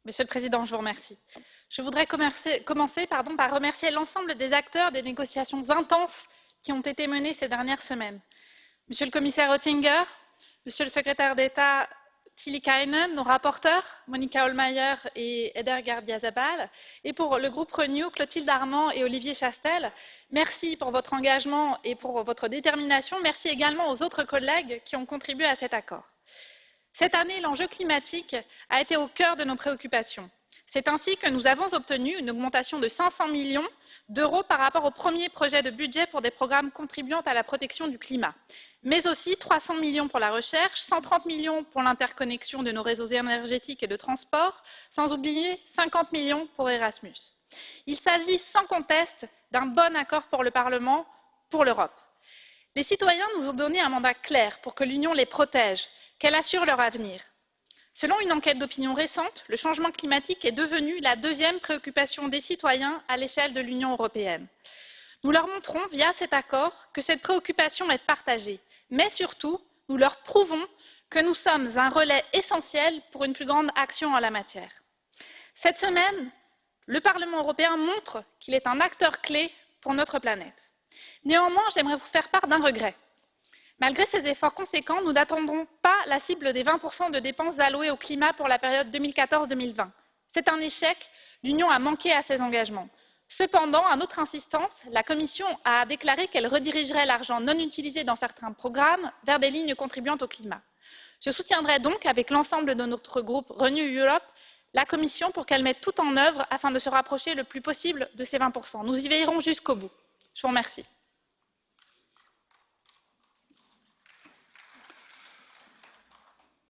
Monsieur le Président, je vous remercie. Je voudrais commencer par remercier l'ensemble des acteurs des négociations intenses qui ont été menées ces dernières semaines. Monsieur le commissaire Oettinger, Monsieur le secrétaire d'État Tiilikainen, nos rapporteurs, Monika Hohlmeier et Eder Gardiazabal, et pour le groupe Renew, Clotilde Armand et Olivier Chastel, merci pour votre engagement et pour votre détermination. Merci également aux autres collègues qui ont contribué à cet accord. Cette année, l'enjeu climatique a été au cœur de nos préoccupations. C'est ainsi que nous avons obtenu une augmentation de 500 millions d'euros par rapport au premier projet de budget pour des programmes contribuant à la protection du climat, mais aussi 300 millions pour la recherche, 130 millions pour l'interconnexion de nos réseaux énergétiques et de transport, sans oublier 50 millions pour Erasmus. Il s'agit sans conteste d'un bon accord pour le Parlement, pour l'Europe. Les citoyens nous ont donné un mandat clair pour que l'Union les protège, qu'elle assure leur avenir. Selon une enquête d'opinion récente, le changement climatique est devenu la deuxième préoccupation des citoyens à l'échelle de l'Union européenne. Nous leur montrons, via cet accord, que cette préoccupation est partagée, mais surtout, nous leur prouvons que nous sommes un relais essentiel pour une plus grande action en la matière. Cette semaine, le Parlement européen montre qu'il est un acteur clé pour notre planète. Néanmoins, j'aimerais vous faire part d'un regret. Malgré ces efforts conséquents, nous n'atteindrons pas la cible des 20% de dépenses allouées au climat pour la période 2014-2020. C'est un échec, l'Union a manqué à ses engagements. Cependant, à notre insistance, la Commission a déclaré qu'elle redirigerait l'argent non utilisé dans certains programmes vers des lignes contribuant au climat. Je soutiendrai donc, avec l'ensemble de notre groupe Renew Europe, la Commission pour qu'elle mette tout en œuvre afin de se rapprocher le plus possible de ces 20%. Nous y veillerons jusqu'au bout. Je vous remercie.